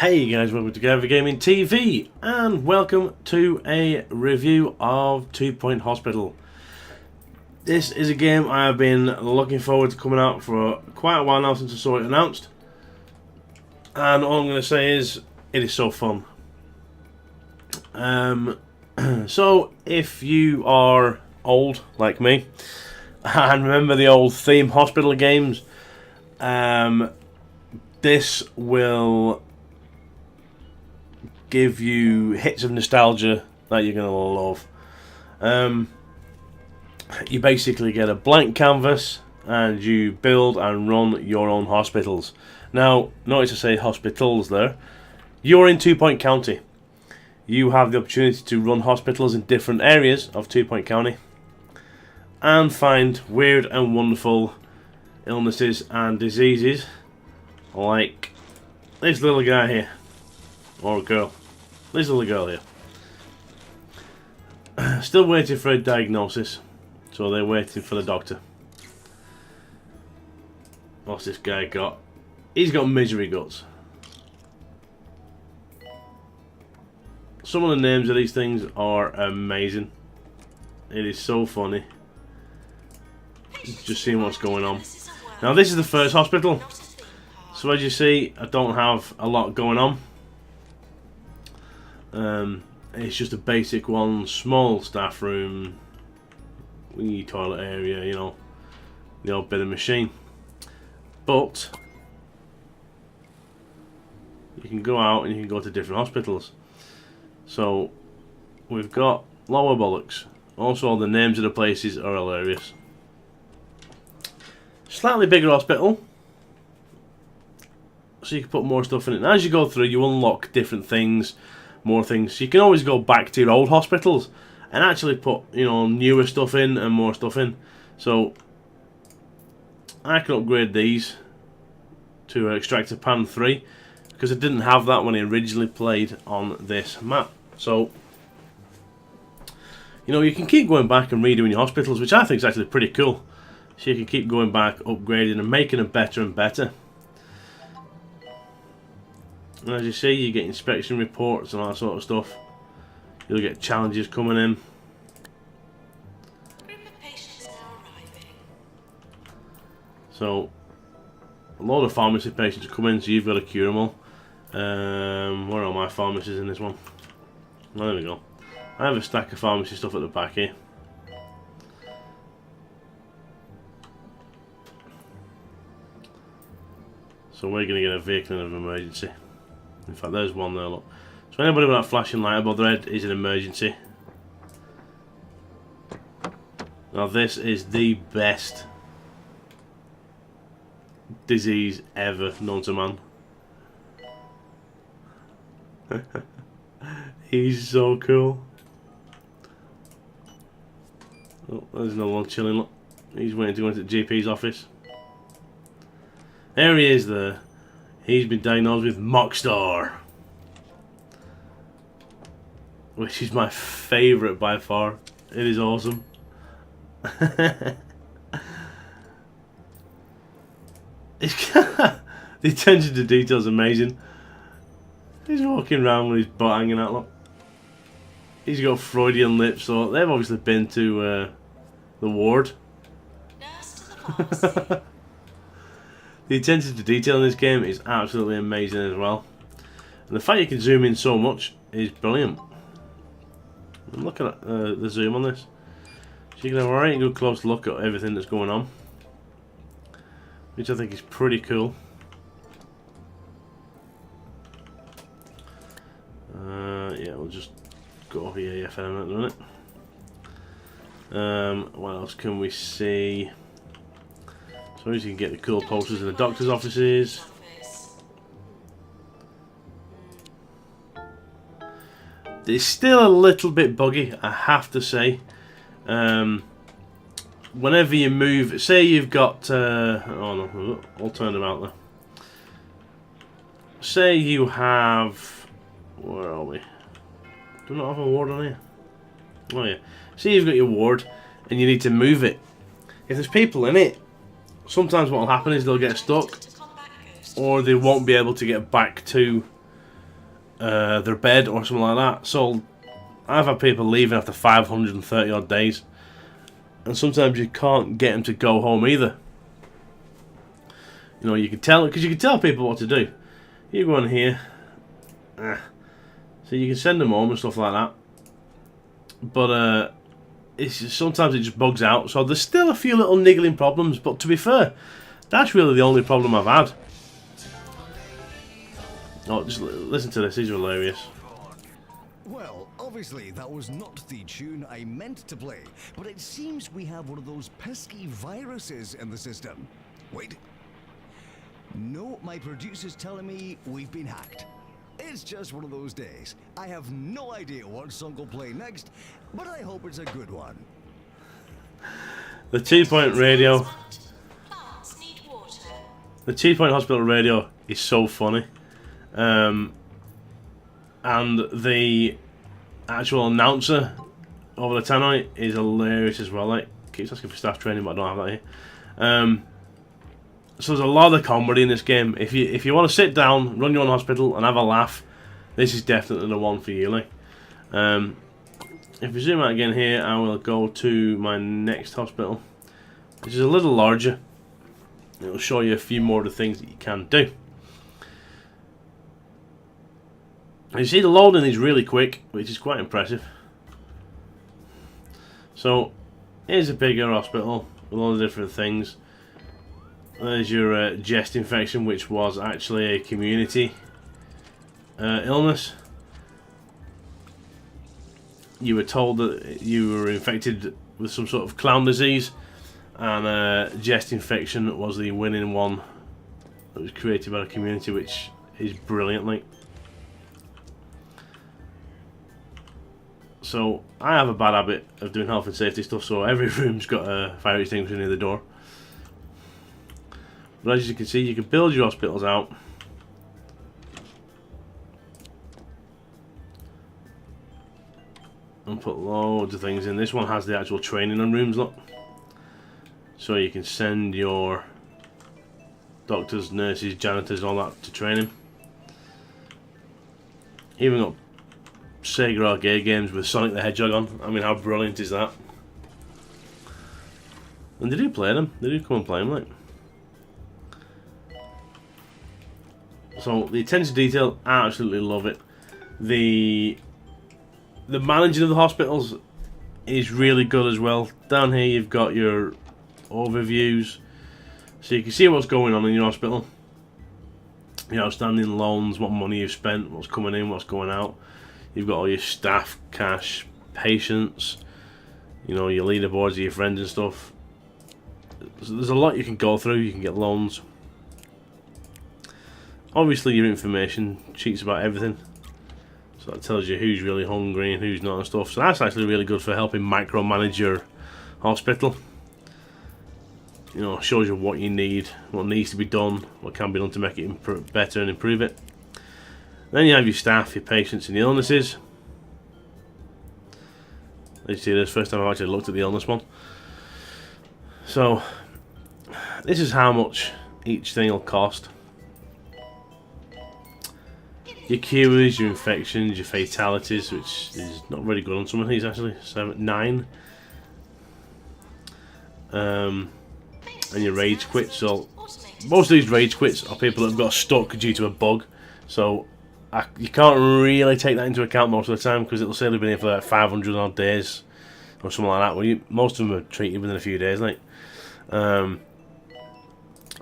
Hey guys, welcome to Together Gaming TV and welcome to a review of 2 Point Hospital. This is a game I have been looking forward to coming out for quite a while now since I saw it announced. And all I'm going to say is, it is so fun. So, if you are old like me and remember the old theme hospital games, this will give you hits of nostalgia that you're going to love. You basically get a blank canvas and you build and run your own hospitals. Now, notice I say hospitals there. You're in 2 Point County. You have the opportunity to run hospitals in different areas of 2 Point County and find weird and wonderful illnesses and diseases like this little guy here, or girl. This little girl here. Still waiting for a diagnosis, so they're waiting for the doctor. What's this guy got? He's got misery guts. Some of the names of these things are amazing. It is so funny. Just seeing what's going on. Now this is the first hospital. So as you see, I don't have a lot going on. It's just a basic one, small staff room, wee toilet area, you know, the old bit of machine. But you can go out and you can go to different hospitals. So we've got Lower Bollocks. Also, the names of the places are hilarious. Slightly bigger hospital, so you can put more stuff in it. And as you go through, you unlock different things, more things. So you can always go back to your old hospitals and actually put, you know, newer stuff in and more stuff in. So I can upgrade these to Extractor Pan 3 because I didn't have that when I originally played on this map. So, you know, you can keep going back and redoing your hospitals, which I think is actually pretty cool. So you can keep going back, upgrading and making them better and better. And as you see, you get inspection reports and all that sort of stuff. You'll get challenges coming in. So, a lot of pharmacy patients come in, so you've got to cure them all. Where are my pharmacies in this one? Oh, there we go. I have a stack of pharmacy stuff at the back here. So we're going to get a vehicle of emergency. In fact, there's one there, look. So anybody with that flashing light above their head is an emergency. Now this is the best disease ever known to man. He's so cool. Oh, there's another one chilling, look. He's waiting to go into the GP's office. There he is there. He's been diagnosed with Mockstar, which is my favourite by far. It is awesome. The attention to detail is amazing. He's walking around with his butt hanging out, look. He's got Freudian lips, so they've obviously been to the ward. The attention to detail in this game is absolutely amazing as well. And the fact you can zoom in so much is brilliant. I'm looking at the zoom on this. So you can have a right good close look at everything that's going on, which I think is pretty cool. Yeah, we'll just go over here for a minute, what else can we see? So as you can get the cool posters in the doctor's offices. It's still a little bit buggy, I have to say. Whenever you move, say you've got oh no, I'll turn them out there. Say you have, where are we? Do we not have a ward on here? Oh yeah. Say you've got your ward and you need to move it. If there's people in it, sometimes what will happen is they'll get stuck, or they won't be able to get back to their bed or something like that. So I've had people leaving after 530 odd days, and sometimes you can't get them to go home either. You know, you can tell, because you can tell people what to do. You go in here, so you can send them home and stuff like that. But it's just, sometimes it just bugs out. So there's still a few little niggling problems. But to be fair, that's really the only problem I've had. Oh, just listen to this. These are hilarious. Well, obviously that was not the tune I meant to play, but it seems we have one of those pesky viruses in the system. Wait. No, my producer's telling me we've been hacked. It's just one of those days. I have no idea what song will play next, but I hope it's a good one. The 2-point radio. The 2-point hospital radio is so funny. And the actual announcer over the tannoy is hilarious as well. Like, keeps asking for staff training, but I don't have that here. So there's a lot of comedy in this game. If you want to sit down, run your own hospital, and have a laugh, this is definitely the one for you. Like, if we zoom out again here, I will go to my next hospital, which is a little larger. It'll show you a few more of the things that you can do. You see the loading is really quick, which is quite impressive. So here's a bigger hospital with all the different things. There's your chest infection, which was actually a community illness. You were told that you were infected with some sort of clown disease, and chest infection was the winning one that was created by the community, which is brilliantly. So I have a bad habit of doing health and safety stuff, so every room's got a fire extinguisher near the door. But as you can see, you can build your hospitals out. And put loads of things in. This one has the actual training and rooms, look. So you can send your doctors, nurses, janitors, all that to training. Even got Sega arcade games with Sonic the Hedgehog on. I mean, how brilliant is that? And they do play them. They do come and play them, like. So the attention to detail, I absolutely love it. The managing of the hospitals is really good as well. Down here you've got your overviews, so you can see what's going on in your hospital. Your outstanding loans, what money you've spent, what's coming in, what's going out. You've got all your staff, cash, patients, you know, your leaderboards of your friends and stuff. So there's a lot you can go through. You can get loans. Obviously your information sheets about everything, so that tells you who's really hungry and who's not and stuff. So that's actually really good for helping micromanage your hospital. You know, shows you what you need, what needs to be done, what can be done to make it better and improve it. Then you have your staff, your patients and the illnesses. As you see, this first time I've actually looked at the illness one. So this is how much each thing will cost. Your cures, your infections, your fatalities, which is not really good on some of these actually. 9. And your rage quits. So most of these rage quits are people that have got stuck due to a bug. So you can't really take that into account most of the time, because it'll say they've been here for like 500 odd days or something like that. Well, most of them are treated within a few days, like. So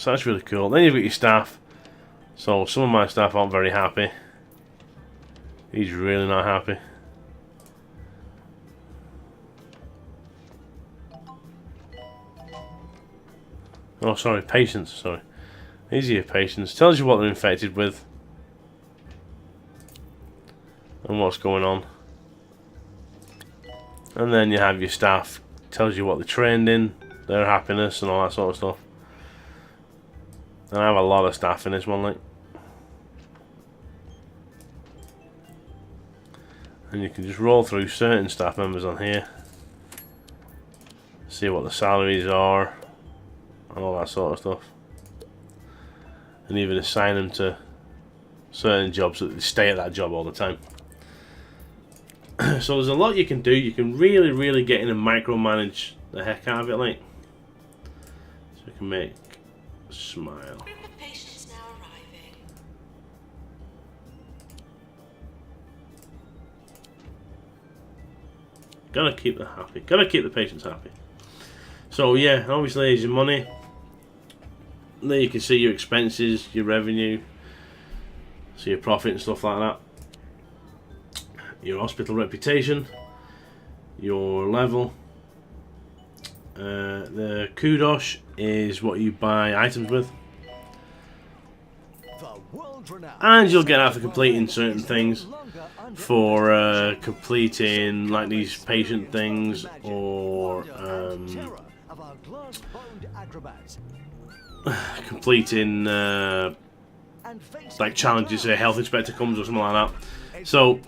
that's really cool. Then you've got your staff. So some of my staff aren't very happy. He's really not happy. Oh, sorry, patients. Sorry. These are your patients. Tells you what they're infected with and what's going on. And then you have your staff. Tells you what they're trained in, their happiness, and all that sort of stuff. And I have a lot of staff in this one, like. And you can just roll through certain staff members on here, see what the salaries are and all that sort of stuff, and even assign them to certain jobs that stay at that job all the time. So there's a lot you can do. You can really get in and micromanage the heck out of it, like. So you can make a smile. Group of patients now arriving. Gotta keep them happy. Gotta keep the patients happy. So yeah, obviously there's your money. There you can see your expenses, your revenue, see your profit and stuff like that. Your hospital reputation, your level. The kudos is what you buy items with. And you'll get out for completing certain things. For completing like these patient things, or completing like challenges, say a health inspector comes or something like that. So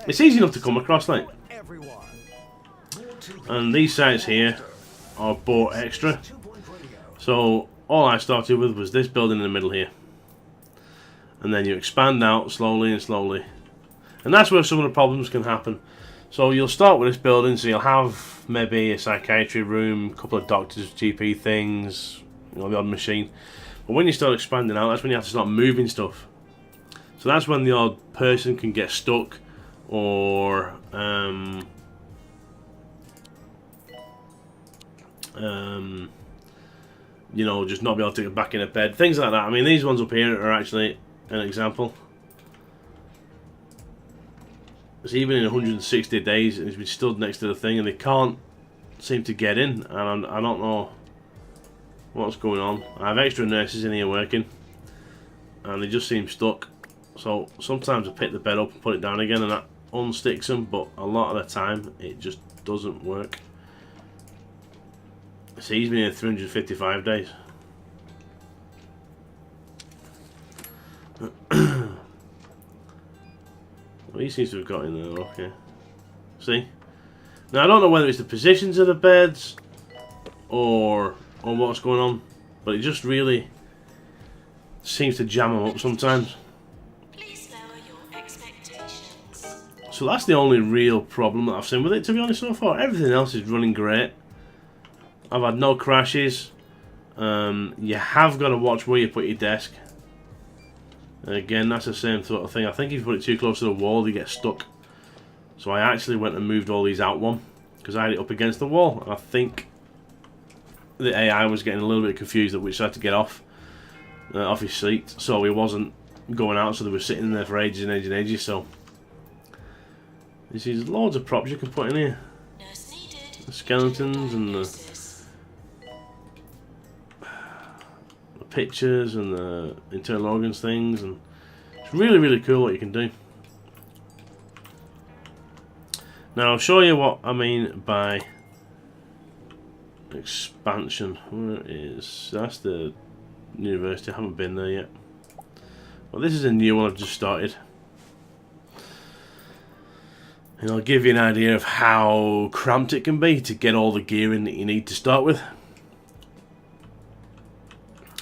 it's easy enough to come across, like. And these sites here are bought extra. So all I started with was this building in the middle here, and then you expand out slowly and slowly, and that's where some of the problems can happen. So you'll start with this building, so you'll have maybe a psychiatry room, a couple of doctors, GP things, you know, the odd machine. But when you start expanding out, that's when you have to start moving stuff. So that's when the odd person can get stuck, or you know, just not be able to get back in a bed, things like that. I mean, these ones up here are actually an example. It's even in 160 days, and he's been stood next to the thing, and they can't seem to get in, and I don't know what's going on. I have extra nurses in here working, and they just seem stuck. So sometimes I pick the bed up and put it down again, and that unsticks them, but a lot of the time it just doesn't work. See, he's been here 355 days. Well, he seems to have got in there, okay. See? Now, I don't know whether it's the positions of the beds or what's going on, but it just really seems to jam them up sometimes. Please lower your expectations. So that's the only real problem that I've seen with it, to be honest, so far. Everything else is running great. I've had no crashes. You have got to watch where you put your desk. Again, that's the same sort of thing. I think if you put it too close to the wall, you get stuck. So I actually went and moved all these out one, because I had it up against the wall. And I think the AI was getting a little bit confused at which side to get off his seat. So he wasn't going out, so they were sitting there for ages and ages and ages. So there's loads of props you can put in here. Nurse needed. The skeletons and the pictures and the internal organs things, and it's really cool what you can do. Now I'll show you what I mean by expansion. Where is that's the university? I haven't been there yet. Well, this is a new one I've just started, and I'll give you an idea of how cramped it can be to get all the gear in that you need to start with.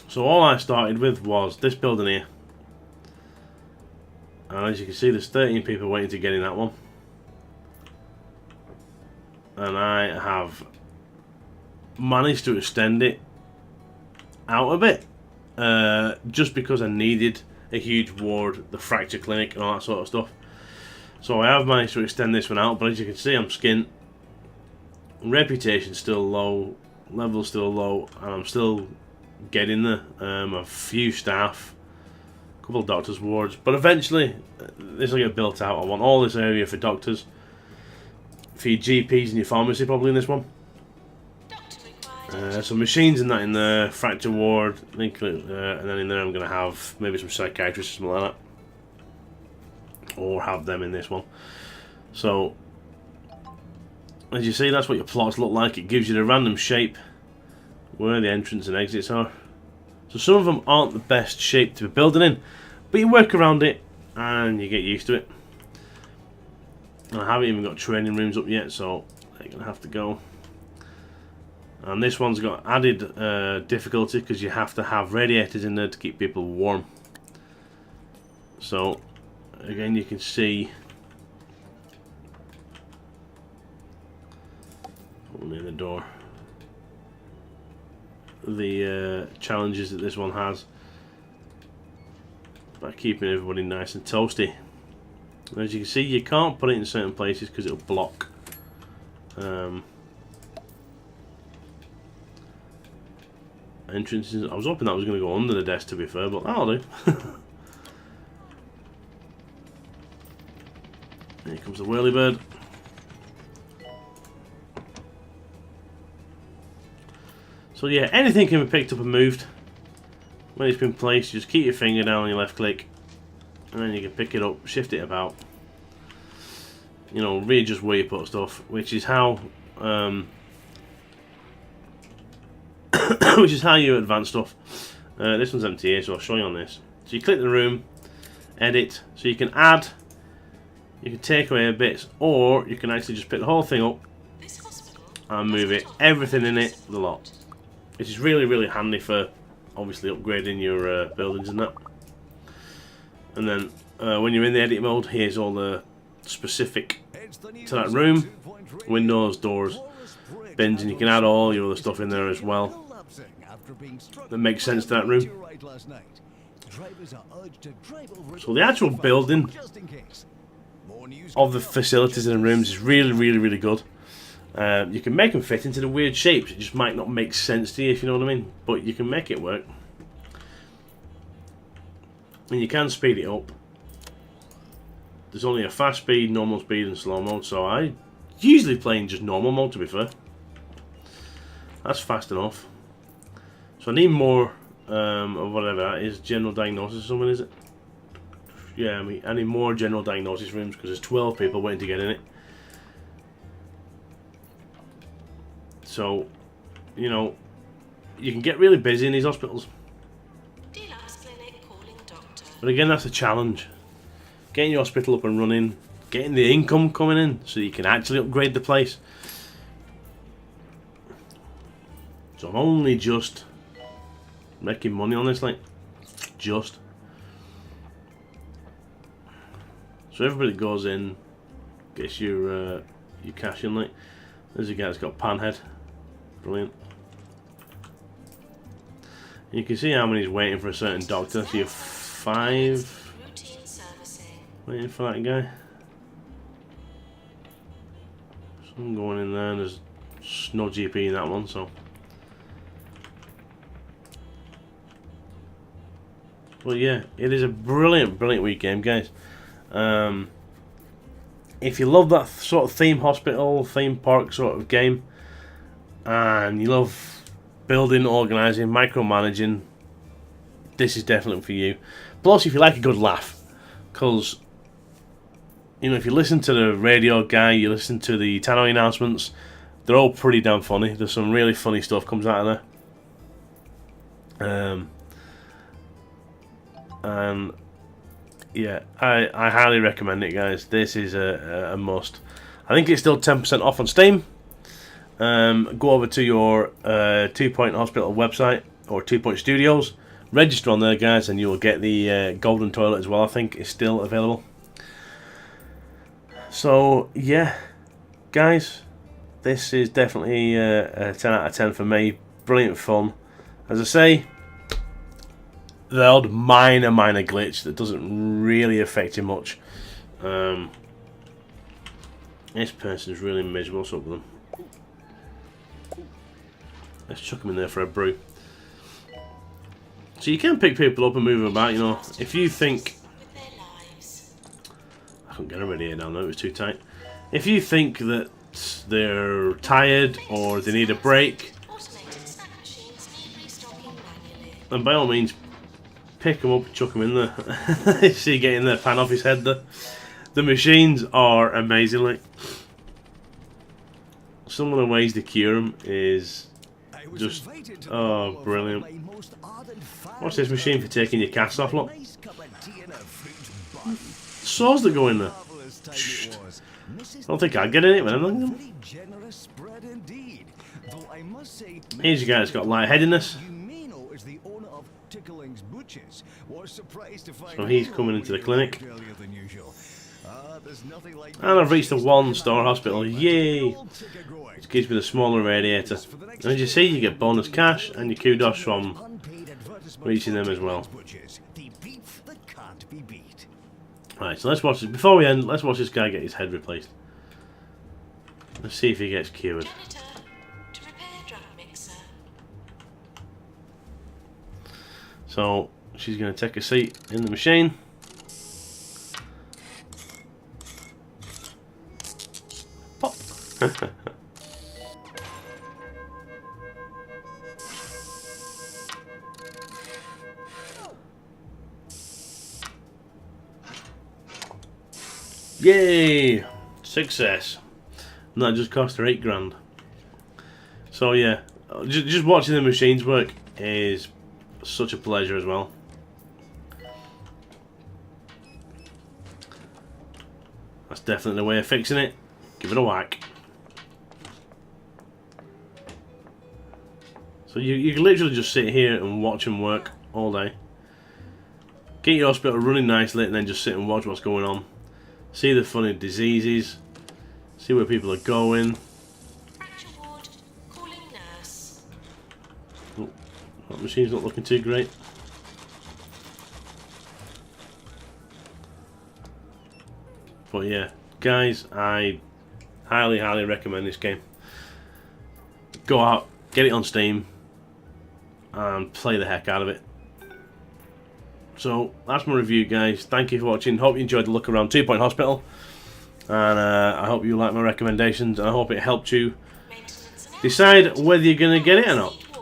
So all I started with was this building here, and as you can see, there's 13 people waiting to get in that one, and I have managed to extend it out a bit, just because I needed a huge ward, the fracture clinic and all that sort of stuff. So I have managed to extend this one out, but as you can see, I'm skint. Reputation's still low, level's still low, and I'm still getting there. A few staff, a couple of doctors' wards, but eventually this will get built out. I want all this area for doctors, for your GPs and your pharmacy probably in this one. Some machines and that in the fracture ward, I think, and then in there I'm going to have maybe some psychiatrists or something like that, or have them in this one. So as you see, that's what your plots look like. It gives you the random shape where the entrance and exits are. So some of them aren't the best shape to be building in, but you work around it and you get used to it. And I haven't even got training rooms up yet, so they're going to have to go. And this one's got added difficulty because you have to have radiators in there to keep people warm. So again, you can see near the door the challenges that this one has by keeping everybody nice and toasty. As you can see, you can't put it in certain places because it'll block. Entrances. I was hoping that was going to go under the desk, to be fair, but that'll do. Here comes the whirlybird. So yeah, anything can be picked up and moved. When it's been placed, you just keep your finger down on your left click, and then you can pick it up, shift it about. You know, readjust where you put stuff, which is how which is how you advance stuff. This one's empty here, so I'll show you on this. So you click the room, edit, so you can add, you can take away bits, or you can actually just pick the whole thing up and move it, everything in it, the lot. Which is really, really handy for obviously upgrading your buildings and that. And then when you're in the edit mode, here's all the specific to that room: windows, doors, bins, and you can add all your other stuff in there as well that makes sense to that room. So the actual building of the facilities and rooms is really, really, really good. You can make them fit into the weird shapes. It just might not make sense to you, if you know what I mean. But you can make it work. And you can speed it up. There's only a fast speed, normal speed, and slow mode. So I usually play in just normal mode, to be fair. That's fast enough. So I need more of whatever that is. General diagnosis or something, is it? Yeah, I need more general diagnosis rooms because there's 12 people waiting to get in it. So, you know, you can get really busy in these hospitals. But again, that's a challenge. Getting your hospital up and running, getting the income coming in so you can actually upgrade the place. So I'm only just making money on this, like, just. So everybody goes in, gets your cash in, like. There's a guy that's got panhead. Brilliant. You can see how many's waiting for a certain doctor. So you have 5 waiting for that guy. So I'm going in there, and there's no GP in that one, so. But yeah, it is a brilliant, brilliant week game, guys. If you love that sort of theme hospital, theme park sort of game, and you love building, organising, micromanaging, this is definitely for you. Plus, if you like a good laugh, because, you know, if you listen to the radio guy, you listen to the tannoy announcements, they're all pretty damn funny. There's some really funny stuff comes out of there. And yeah, I highly recommend it, guys. This is a must. I think it's still 10% off on Steam. Go over to your 2 Point Hospital website or 2 Point Studios. Register on there, guys, and you will get the golden toilet as well. I think is still available. So yeah, guys, this is definitely a 10 out of 10 for me. Brilliant fun. As I say, the odd minor glitch that doesn't really affect you much. This person's really miserable. What's up with them? Let's chuck them in there for a brew. So you can pick people up and move them about, you know. If you think... I couldn't get them ready here now, no, it was too tight. If you think that they're tired or they need a break, then by all means, pick them up and chuck them in there. See, getting the pan off his head there. The machines are amazing. Like, some of the ways to cure them is just, oh, brilliant. What's this machine for taking your cast off, look? Saws that go in there. Shh. I don't think I'd get in it, man. Here's a guy that's got lightheadedness. as the owner of Tickling's Butchers, was surprised to find So he's you coming into the here clinic. earlier than usual. There's nothing like And I've reached the one-star hospital. Yay! Which Which gives me the smaller radiator. And as you see, you get bonus cash and your kudos from reaching them as well. The beef that can't be beat. Right, so let's watch this. Before we end, let's watch this guy get his head replaced. Let's see if he gets cured. Janitor, to repair drug mixer. So she's going to take a seat in the machine. Pop. Yay! Success. And that just cost her 8 grand. So yeah, just watching the machines work is such a pleasure as well. That's definitely the way of fixing it. Give it a whack. So you can literally just sit here and watch them work all day. Get your hospital running nicely and then just sit and watch what's going on. See the funny diseases. See where people are going. Fracture ward, calling nurse. Oh, that machine's not looking too great. But yeah, guys, I highly recommend this game. Go out, get it on Steam, and play the heck out of it. So that's my review, guys. Thank you for watching. Hope you enjoyed the look around 2 Point Hospital, and I hope you like my recommendations, and I hope it helped you Maintenance and decide whether you're going to get it or not. need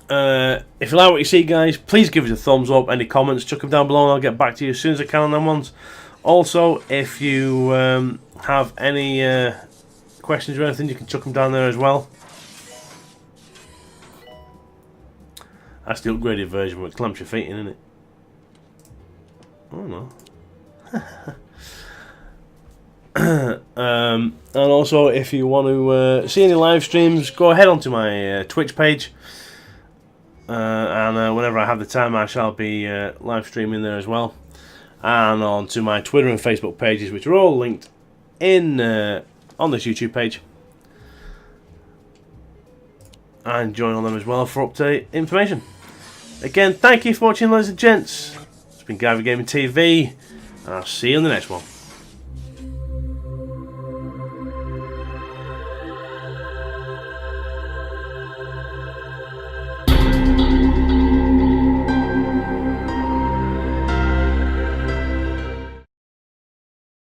water. If you like what you see, guys, please give us a thumbs up. Any comments, chuck them down below and I'll get back to you as soon as I can on them ones. Also, if you have any questions or anything, you can chuck them down there as well. That's the upgraded version where it clamps your feet in, isn't it? Oh no. And also, if you want to see any live streams, go ahead onto my Twitch page. And whenever I have the time, I shall be live streaming there as well. And onto my Twitter and Facebook pages, which are all linked in on this YouTube page. And join on them as well for up-to-date information. Again, thank you for watching, ladies and gents. It's been Guyver Gaming TV, and I'll see you in the next one.